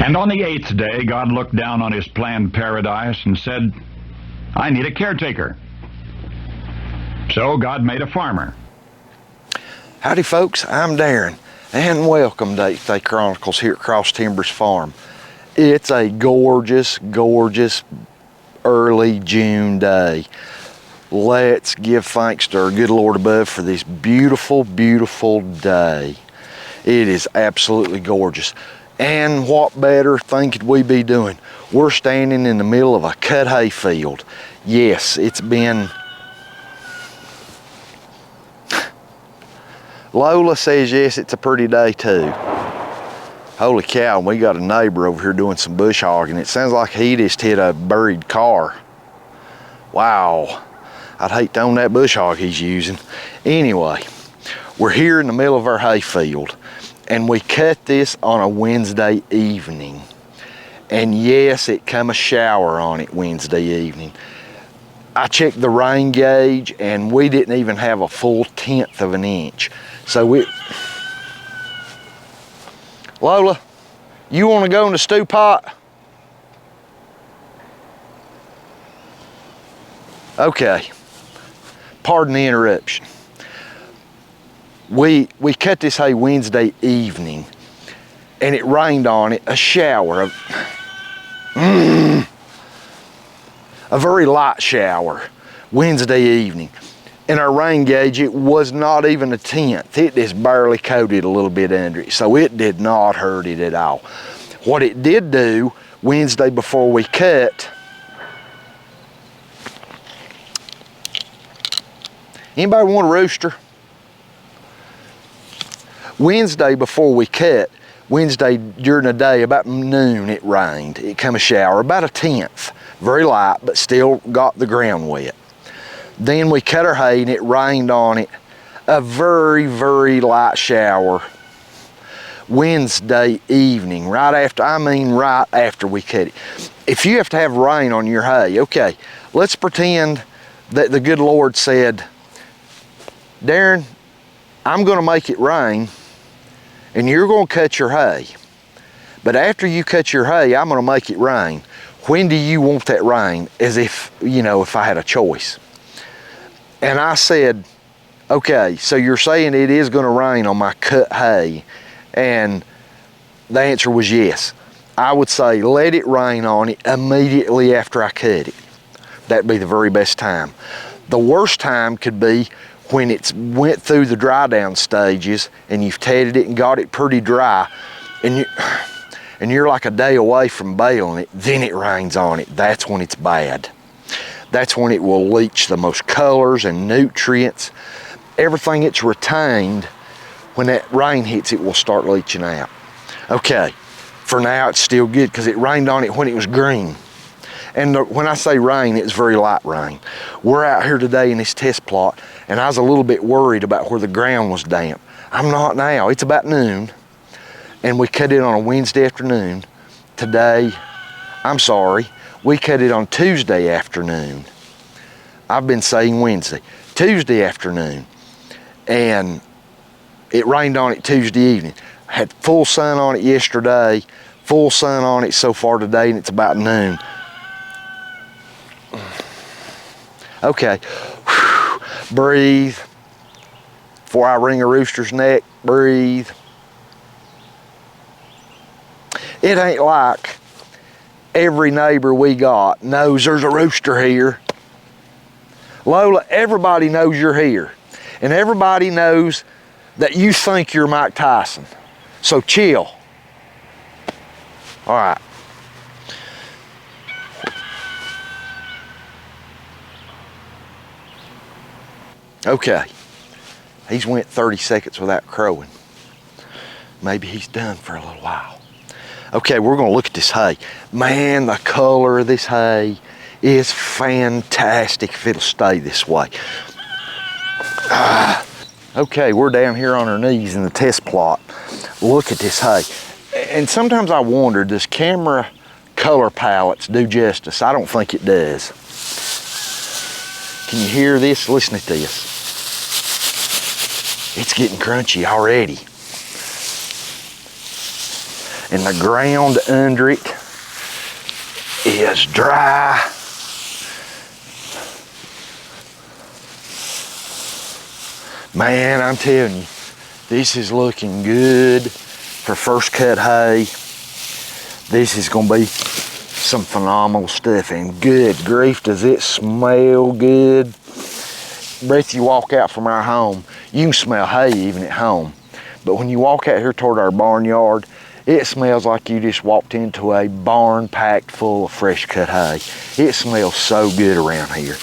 And on the 8th day, God looked down on his planned paradise and said, I need a caretaker. So God made a farmer. Howdy folks, I'm Darren, and welcome to 8th Day Chronicles here at Cross Timbers Farm. It's a gorgeous, gorgeous early June day. Let's give thanks to our good Lord above for this beautiful, beautiful day. It is absolutely gorgeous. And what better thing could we be doing? We're standing in the middle of a cut hay field. Yes, it's been... Lola says yes, it's a pretty day too. Holy cow, we got a neighbor over here doing some bush hogging. It sounds like he just hit a buried car. Wow, I'd hate to own that bush hog he's using. Anyway, we're here in the middle of our hay field, and we cut this on a Wednesday evening. And yes, it come a shower on it Wednesday evening. I checked the rain gauge and we didn't even have a full 1/10 of an inch. So Lola, you want to go in the stew pot? Okay, pardon the interruption. We cut this hay Wednesday evening and it rained on it, a shower of, a very light shower Wednesday evening. In our rain gauge, it was not even a 1/10. It just barely coated a little bit under it, so it did not hurt it at all. What it did do Wednesday before we cut, anybody want a rooster? Wednesday before we cut, Wednesday during the day, about noon, it rained. It come a shower, about a 1/10. Very light, but still got the ground wet. Then we cut our hay and it rained on it, a very, very light shower Wednesday evening, right after we cut it. If you have to have rain on your hay, okay, let's pretend that the good Lord said, Darren, I'm gonna make it rain and you're gonna cut your hay. But after you cut your hay, I'm gonna make it rain. When do you want that rain? As if, you know, if I had a choice. And I said, okay, so you're saying it is gonna rain on my cut hay? And the answer was yes. I would say let it rain on it immediately after I cut it. That'd be the very best time. The worst time could be when it's went through the dry down stages and you've tedded it and got it pretty dry and you're like a day away from baling it, then it rains on it. That's when it's bad. That's when it will leach the most colors and nutrients. Everything it's retained, when that rain hits, it will start leaching out. Okay, for now it's still good because it rained on it when it was green. And when I say rain, it's very light rain. We're out here today in this test plot, and I was a little bit worried about where the ground was damp. I'm not now. It's about noon, and we cut it on a Wednesday afternoon. Today, I'm sorry, we cut it on Tuesday afternoon. I've been saying Wednesday. Tuesday afternoon. And it rained on it Tuesday evening. Had full sun on it yesterday, full sun on it so far today, and it's about noon. Okay, breathe. Before I wring a rooster's neck, breathe. It ain't like every neighbor we got knows there's a rooster here. Lola, everybody knows you're here. And everybody knows that you think you're Mike Tyson. So chill. All right. Okay. He's went 30 seconds without crowing. Maybe he's done for a little while. Okay, we're gonna look at this hay. Man, the color of this hay is fantastic if it'll stay this way. Okay, we're down here on our knees in the test plot. Look at this hay. And sometimes I wonder, does camera color palettes do justice? I don't think it does. Can you hear this? Listen to this. It's getting crunchy already. and the ground under it is dry. Man, I'm telling you, this is looking good for first cut hay. This is gonna be some phenomenal stuff, and good grief, does it smell good. Breath, you walk out from our home, you can smell hay even at home. But when you walk out here toward our barnyard, it smells like you just walked into a barn packed full of fresh cut hay. It smells so good around here.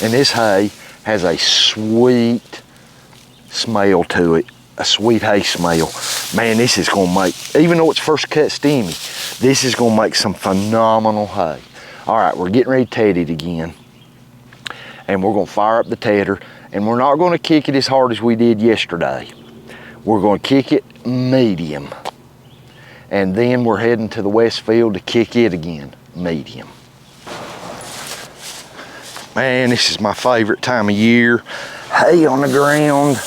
And this hay has a sweet smell to it, a sweet hay smell. Man, this is gonna make, even though it's first cut steamy, this is gonna make some phenomenal hay. All right, we're getting ready to ted it again. And we're gonna fire up the tedder, and we're not gonna kick it as hard as we did yesterday. We're gonna kick it medium. And then we're heading to the west field to kick it again, medium. Man, this is my favorite time of year. Hay on the ground,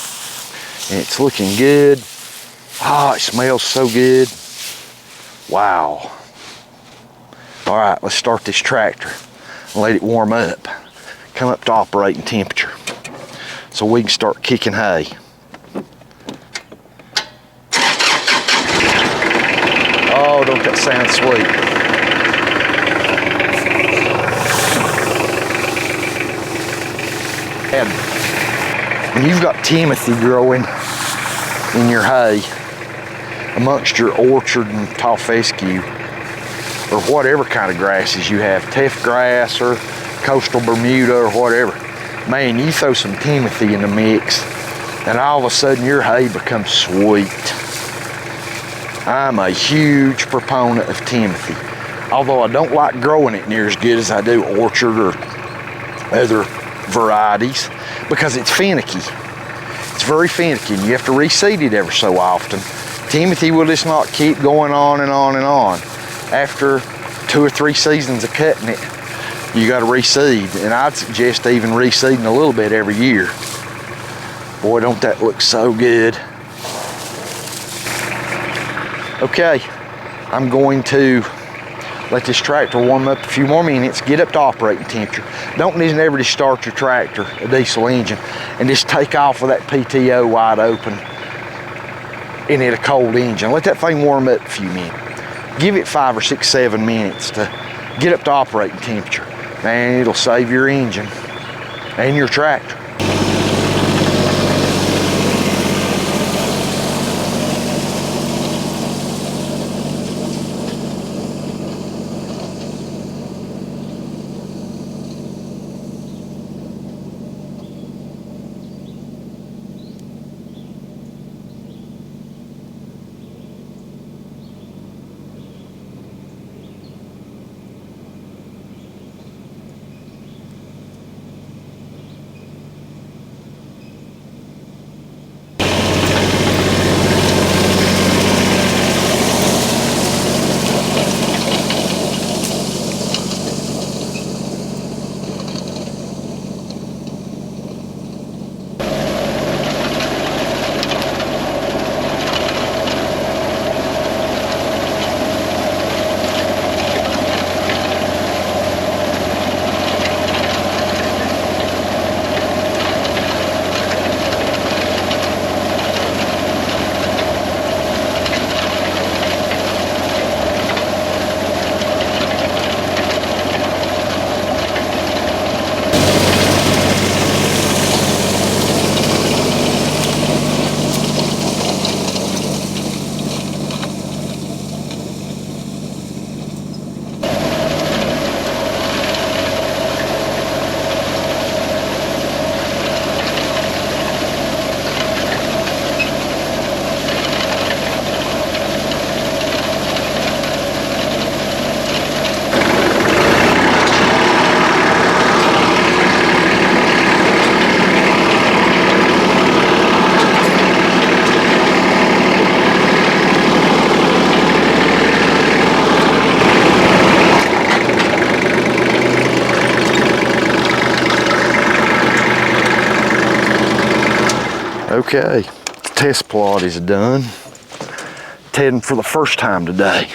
and it's looking good. Oh, it smells so good. Wow. All right, let's start this tractor and let it warm up. Come up to operating temperature so we can start kicking hay. Oh, don't that sound sweet? And when you've got Timothy growing in your hay amongst your orchard and tall fescue, or whatever kind of grasses you have, tuft grass or coastal Bermuda or whatever, man, you throw some Timothy in the mix and all of a sudden your hay becomes sweet. I'm a huge proponent of Timothy, although I don't like growing it near as good as I do orchard or other varieties, because it's finicky. It's very finicky, and you have to reseed it ever so often. Timothy will just not keep going on and on and on. After 2 or 3 seasons of cutting it, you got to reseed, and I'd suggest even reseeding a little bit every year. Boy, don't that look so good. Okay, I'm going to let this tractor warm up a few more minutes, get up to operating temperature. Don't never just start your tractor, a diesel engine, and just take off with that PTO wide open and in a cold engine. Let that thing warm up a few minutes. Give it 5 or 6, 7 minutes to get up to operating temperature. Man, it'll save your engine and your tractor. Okay, test plot is done. tedding for the first time today.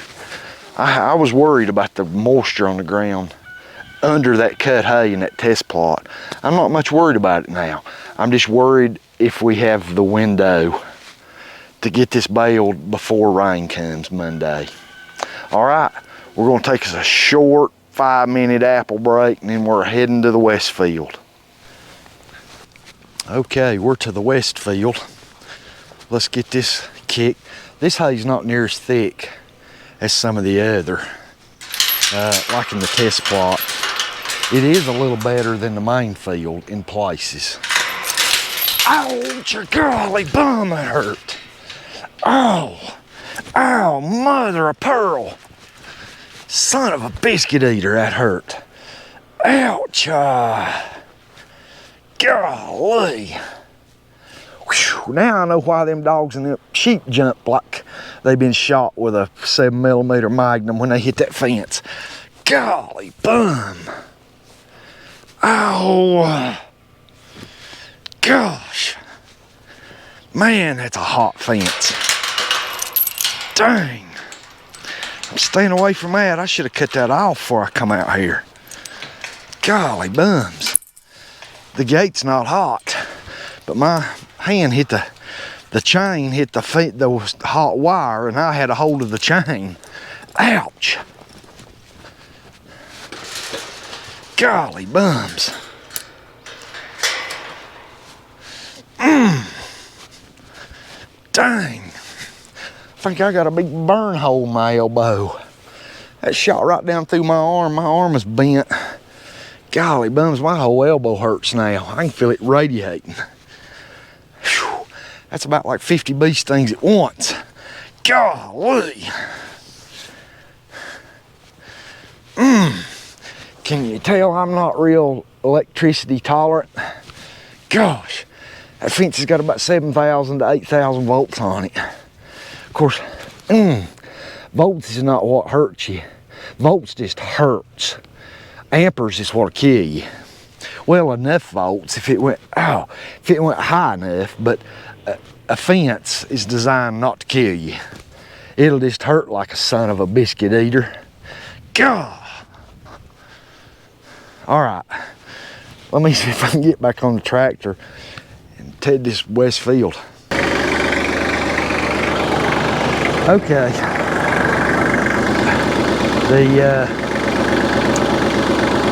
I was worried about the moisture on the ground under that cut hay in that test plot. I'm not much worried about it now. I'm just worried if we have the window to get this baled before rain comes Monday. All right, we're gonna take us a short 5-minute apple break and then we're heading to the west field. Okay, we're to the west field. Let's get this kicked. This hay's not near as thick as some of the other, like in the test plot. It is a little better than the main field in places. Ouch, golly bum, that hurt. Oh, ow, mother of pearl. Son of a biscuit eater, that hurt. Ouch, golly. Whew, now I know why them dogs and them sheep jump like they've been shot with a 7mm Magnum when they hit that fence. Golly bum. Oh, gosh. Man, that's a hot fence. Dang. I'm staying away from that. I should have cut that off before I come out here. Golly bums. The gate's not hot, but my hand hit the chain, hit the hot wire, and I had a hold of the chain. Ouch. Golly bums. Dang. I think I got a big burn hole in my elbow. That shot right down through my arm. My arm is bent. Golly bums, my whole elbow hurts now. I can feel it radiating. Whew. That's about like 50 bee stings at once. Golly. Can you tell I'm not real electricity tolerant? Gosh, that fence has got about 7,000 to 8,000 volts on it. Of course, volts is not what hurts you. Volts just hurts. Amperes is what'll kill you. Well, enough volts if it went high enough, but a fence is designed not to kill you. It'll just hurt like a son of a biscuit eater. God. All right, let me see if I can get back on the tractor and ted this west field. Okay, the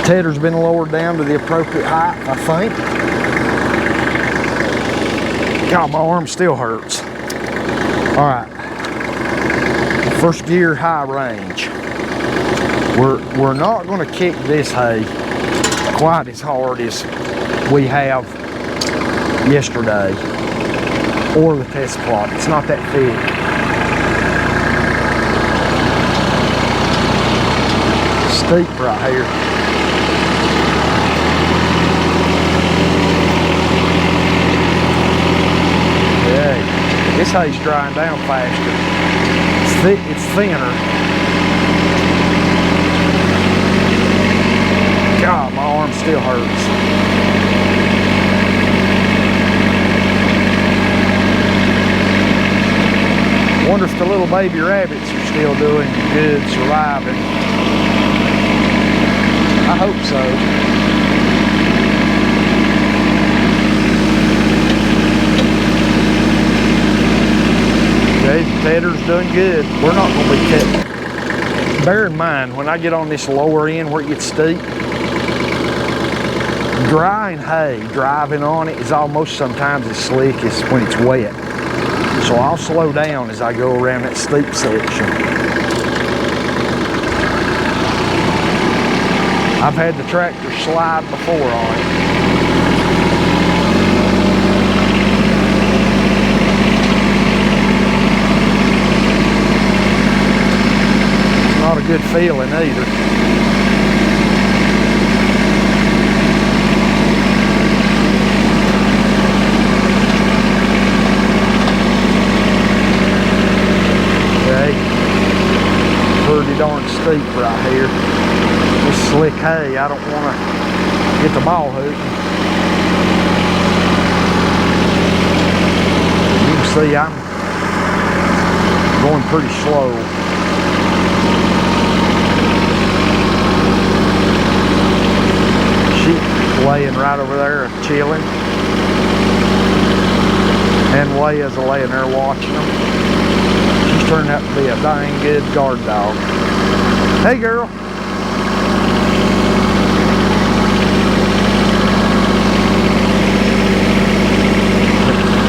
tedder's been lowered down to the appropriate height, I think. God, my arm still hurts. All right, first gear, high range. We're not gonna kick this hay quite as hard as we have yesterday or the test plot. It's not that thick. Steep right here. Okay, this hay's drying down faster. It's thick, it's thinner. God, my arm still hurts. Wonder if the little baby rabbits are still doing good, surviving. I hope so. Okay, the tedder's doing good. We're not going to be cutting. Bear in mind, when I get on this lower end where it gets steep, drying hay, driving on it is almost sometimes as slick as when it's wet. So I'll slow down as I go around that steep section. I've had the tractor slide before on it. It's not a good feeling either. Pretty darn steep right here. This slick hay, I don't want to get the ball hook. You can see Going pretty slow. Sheep laying right over there, chilling. And Leia's laying there watching them. She's turned out to be a dang good guard dog. Hey, girl.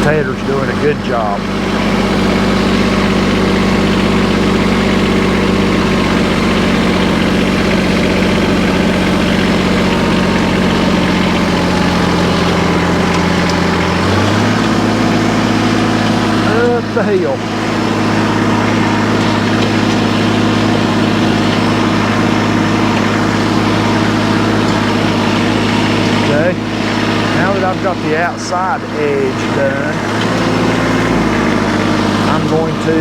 Tater's doing a good job. Up the hill. Okay. Now that I've got the outside edge done, I'm going to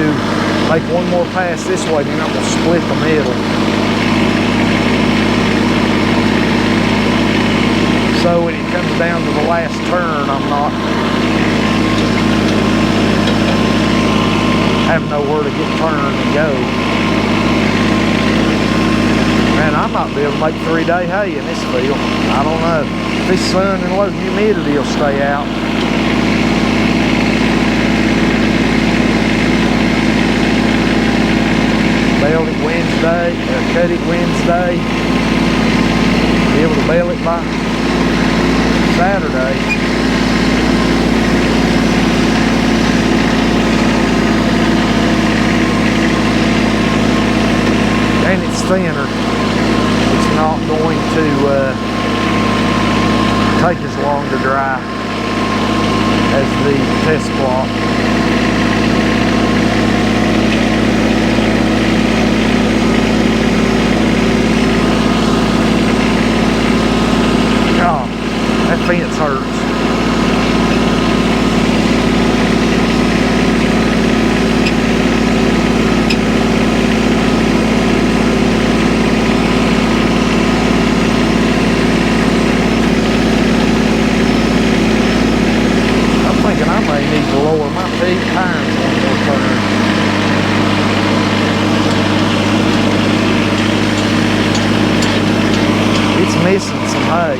make one more pass this way, then I'm going to split the middle. So when it comes down to the last turn, I'm not having nowhere to get turned and go. Man, I might be able to make 3-day hay in this field. I don't know. If this sun and low humidity will stay out. Bale it Wednesday, cut it Wednesday. Be able to bale it by Saturday. And it's thinner. It's not going to take as long to dry as the test block. God, that fence hurts. Lower my 8 times one more turn. It's missing some hay.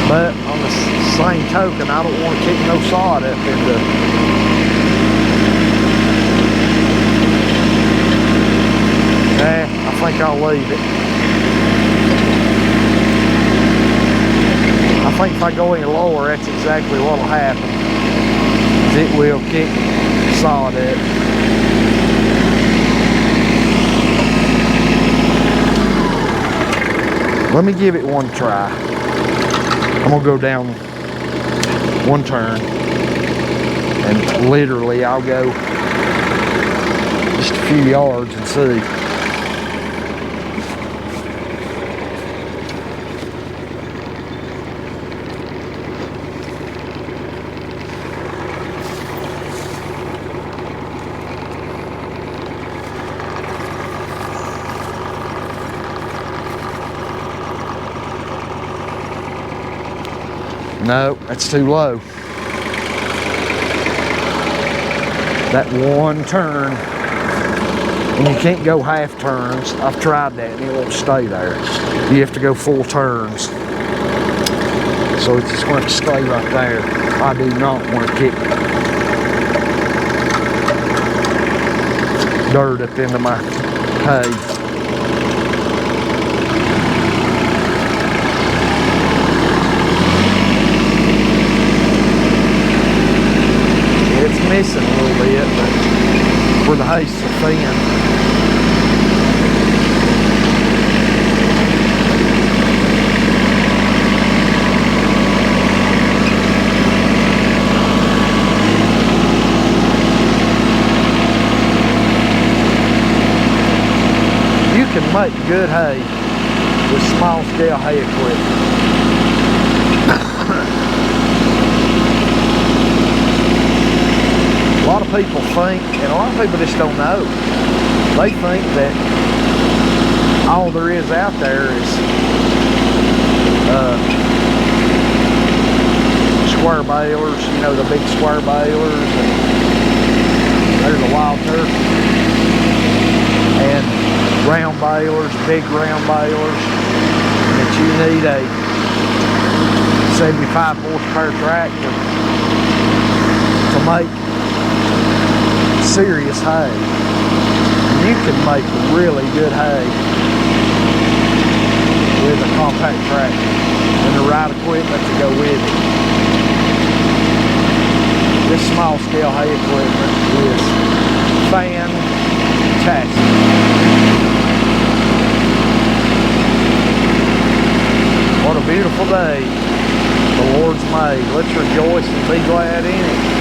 But on the same token, I don't want to kick no sod up into. I think I'll leave it. I think if I go any lower, that's exactly what'll happen. It will kick sod up. Let me give it one try. I'm gonna go down one turn, and literally I'll go just a few yards and see. No, that's too low. That one turn, and you can't go half turns. I've tried that and it won't stay there. You have to go full turns. So it's just going to stay right there. I do not want to kick dirt up into my hay. Missing a little bit, but where the hay's so thin. You can make good hay with small scale hay equipment. A lot of people think, and a lot of people just don't know, they think that all there is out there is square balers, you know, the big square balers, and there's a wild turkey, and round balers, big round balers, that you need a 75 horsepower tractor to make serious hay. You can make really good hay with a compact tractor and the right equipment to go with it. This small scale hay equipment is fantastic. What a beautiful day the Lord's made. Let's rejoice and be glad in it.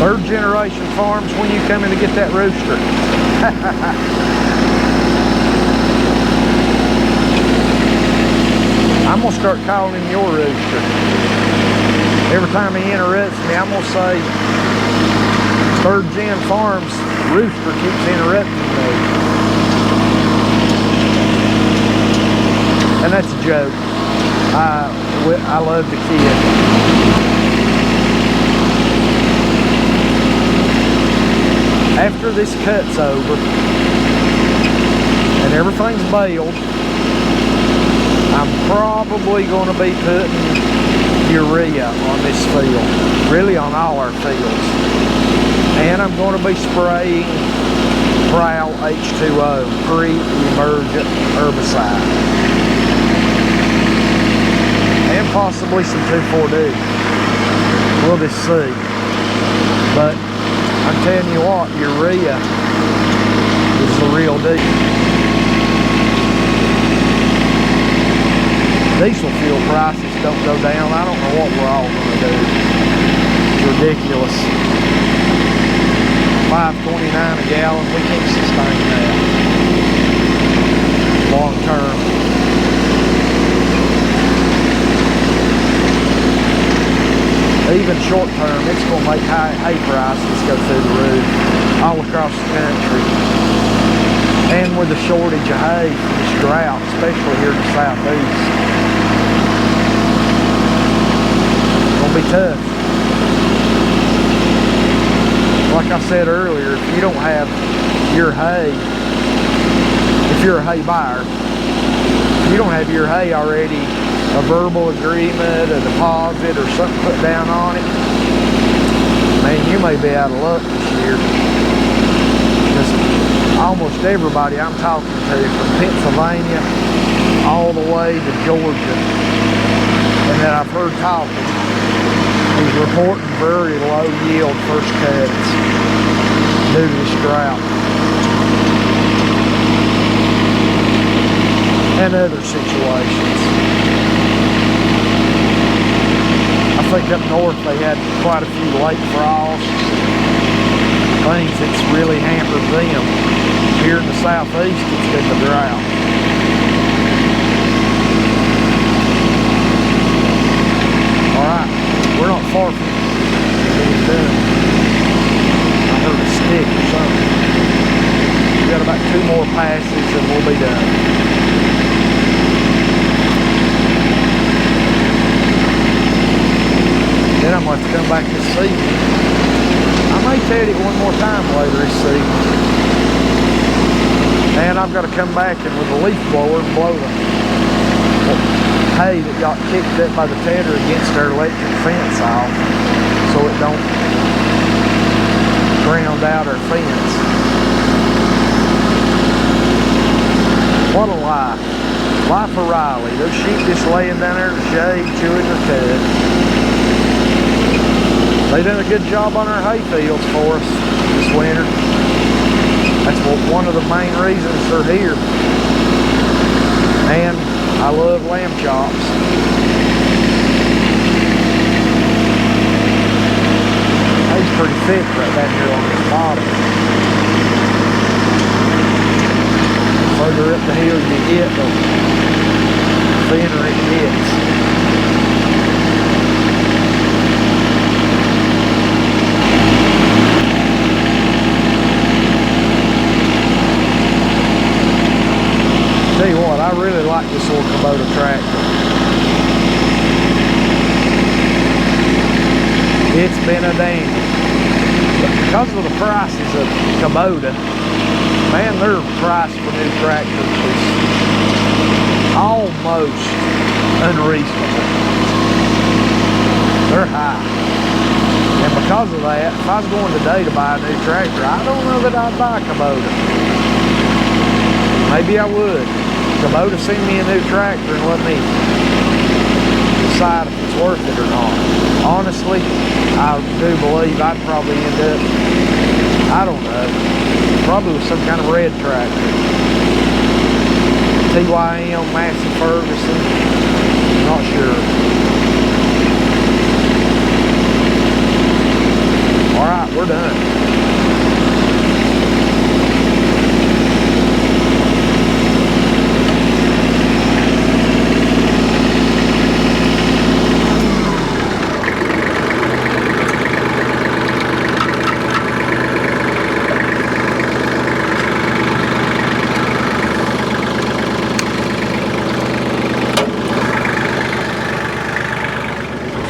Third generation farms when you come in to get that rooster. I'm going to start calling him your rooster. Every time he interrupts me, I'm going to say, third gen farms rooster keeps interrupting me. And that's a joke. I love the kid. After this cut's over and everything's baled, I'm probably going to be putting urea on this field, really on all our fields. And I'm going to be spraying Prowl H2O, pre-emergent herbicide. And possibly some 2,4-D. We'll just see. But I'm telling you what, urea is the real deal. Diesel fuel prices don't go down. I don't know what we're all going to do. It's ridiculous. $5.29 a gallon, we can't sustain that long term. Even short term, it's going to make hay prices go through the roof all across the country. And with the shortage of hay from this drought, especially here in the southeast, it's going to be tough. Like I said earlier, if you don't have your hay, if you're a hay buyer, if you don't have your hay already, a verbal agreement, a deposit, or something put down on it, man, you may be out of luck this year. Because almost everybody I'm talking to, from Pennsylvania all the way to Georgia, and that I've heard talking, is reporting very low yield first cuts due to this drought and other situations. I think up north they had quite a few late frosts, things that's really hampered them. Here in the southeast, it's been the drought. Alright, we're not far from being done. I heard a stick or something. We got about 2 more passes and we'll be done. Then I'm going to have to come back this season. I may ted it one more time later this season. And I've got to come back and with a leaf blower and blow the hay that got kicked up by the tedder against our electric fence off so it don't ground out our fence. What a life. Life of Riley. Those sheep just laying down there in the shade, chewing their cud. They done a good job on our hay fields for us this winter. That's one of the main reasons they're here. And I love lamb chops. Hay's pretty thick right down here on this bottom. The further up the hill you get, the thinner it gets. I really like this old Kubota tractor. It's been a dandy. But because of the prices of Kubota, man, their price for new tractors is almost unreasonable. They're high. And because of that, if I was going today to buy a new tractor, I don't know that I'd buy a Kubota. Maybe I would. Kubota send me a new tractor and let me decide if it's worth it or not. Honestly, I do believe I'd probably end up, I don't know, probably with some kind of red tractor. TYM, Massey Ferguson, not sure. All right, we're done.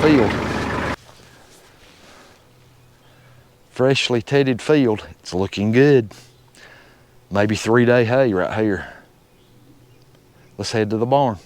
Field. Freshly tedded field. It's looking good. Maybe 3-day hay right here. Let's head to the barn.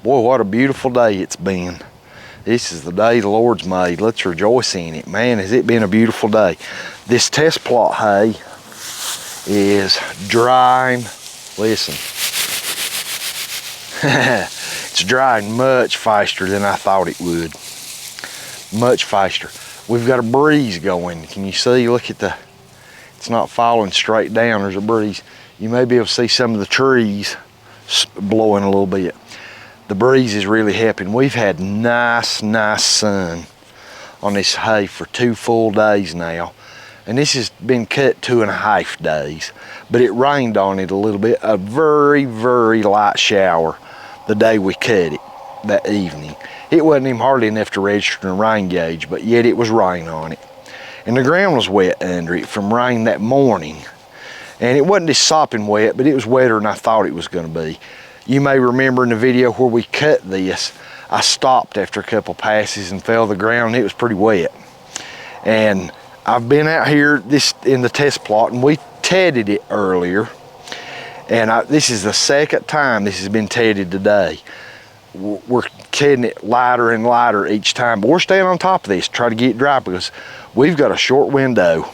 Boy, what a beautiful day it's been. This is the day the Lord's made. Let's rejoice in it. Man, has it been a beautiful day. This test plot hay is drying. Listen. It's drying much faster than I thought it would. Much faster. We've got a breeze going. Can you see? Look at it's not falling straight down. There's a breeze. You may be able to see some of the trees blowing a little bit. The breeze is really helping. We've had nice sun on this hay for 2 full days now. And this has been cut 2.5 days. But it rained on it a little bit. A very light shower the day we cut it that evening. It wasn't even hardly enough to register a rain gauge, but yet it was rain on it. And the ground was wet under it from rain that morning. And it wasn't just sopping wet, but it was wetter than I thought it was going to be. You may remember in the video where we cut this, I stopped after a couple passes and fell to the ground. It was pretty wet. And I've been out here in the test plot, and we tedded it earlier. And this is the second time this has been tedded today. We're tedding it lighter and lighter each time, but we're staying on top of this to try to get it dry, because we've got a short window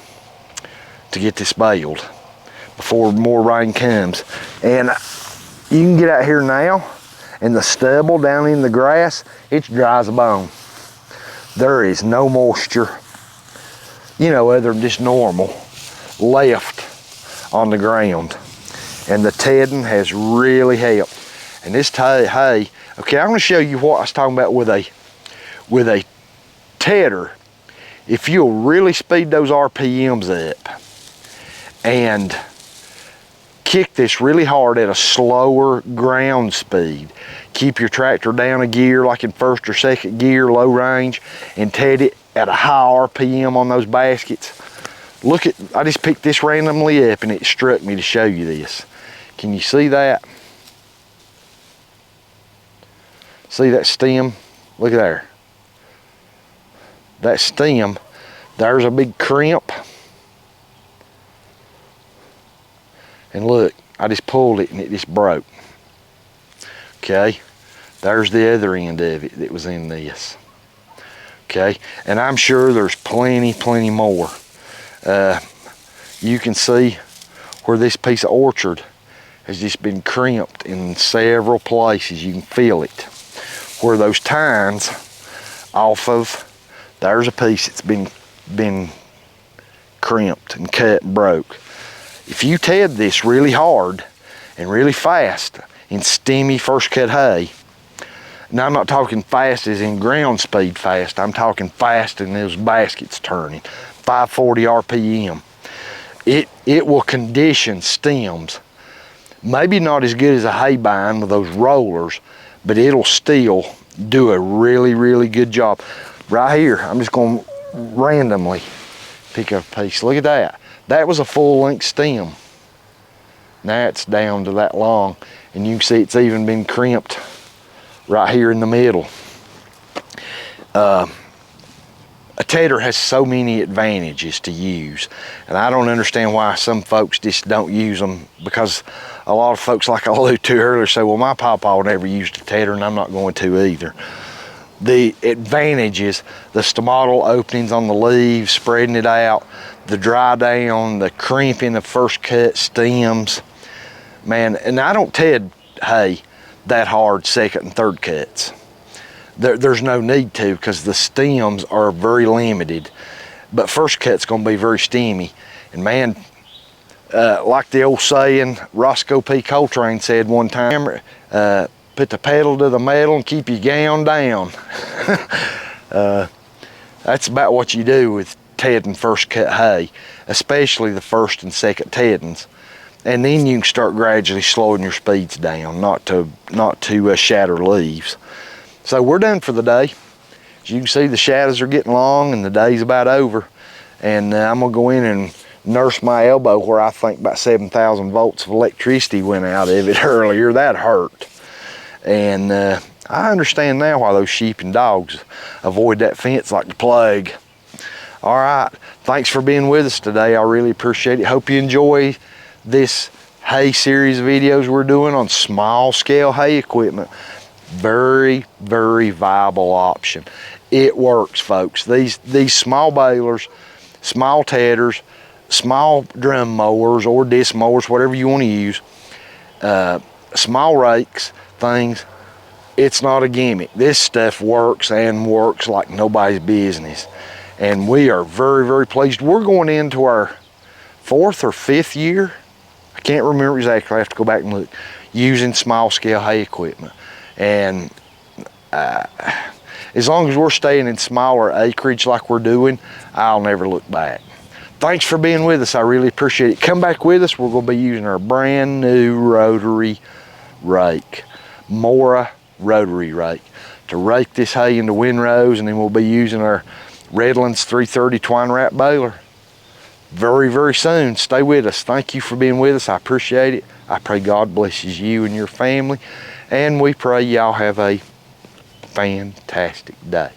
to get this baled before more rain comes. And you can get out here now, and the stubble down in the grass, it's dry as a bone. There is no moisture, you know, other than just normal, left on the ground. And the tedding has really helped. And this hay, okay, I'm gonna show you what I was talking about with a tedder. If you'll really speed those RPMs up and kick this really hard at a slower ground speed, keep your tractor down a gear like in first or second gear, low range, and ted it at a high RPM on those baskets. Look at, I just picked this randomly up and it struck me to show you this. Can you see that? See that stem? Look at there. That stem, there's a big crimp. And look, I just pulled it and it just broke. Okay, there's the other end of it that was in this. Okay, and I'm sure there's plenty more. You can see where this piece of orchard has just been crimped in several places. You can feel it. Where those tines off of, there's a piece that's been crimped and cut and broke. If you ted this really hard and really fast in stemmy first cut hay, now I'm not talking fast as in ground speed fast, I'm talking fast in those baskets turning, 540 RPM. It will condition stems. Maybe not as good as a hay bind with those rollers, but it'll still do a really good job. Right here, I'm just going to randomly pick up a piece. Look at that. That was a full length stem. Now it's down to that long, and you can see it's even been crimped right here in the middle. A tedder has so many advantages to use, and I don't understand why some folks just don't use them, because a lot of folks, like I alluded to earlier, say, well, my papa never used a tedder and I'm not going to either. The advantages, the stomatal openings on the leaves, spreading it out, the dry down, the crimping of first cut stems, man. And I don't ted hay that hard second and third cuts. There's no need to, because the stems are very limited, but first cut's going to be very stemmy. And man, like the old saying Roscoe P. Coltrane said one time, put the pedal to the metal and keep your gown down. That's about what you do with tedding first cut hay, especially the first and second teddings. And then you can start gradually slowing your speeds down, not to shatter leaves. So we're done for the day. As you can see, the shadows are getting long and the day's about over. And I'm gonna go in and nurse my elbow where I think about 7,000 volts of electricity went out of it earlier. That hurt. And I understand now why those sheep and dogs avoid that fence like the plague. All right, thanks for being with us today. I really appreciate it. Hope you enjoy this hay series of videos we're doing on small scale hay equipment. Very, very viable option. It works, folks. These small balers, small teders, small drum mowers or disc mowers, whatever you want to use, small rakes, things, it's not a gimmick. This stuff works and works like nobody's business. And we are very, very pleased. We're going into our 4th or 5th year, I can't remember exactly, I have to go back and look, using small scale hay equipment. And as long as we're staying in smaller acreage like we're doing, I'll never look back. Thanks for being with us. I really appreciate it. Come back with us. We're going to be using our brand new rotary rake, Mora rotary rake, to rake this hay into windrows, and then we'll be using our Redlands 330 twine wrap baler very, very soon. Stay with us. Thank you for being with us. I appreciate it. I pray God blesses you and your family, and we pray y'all have a fantastic day.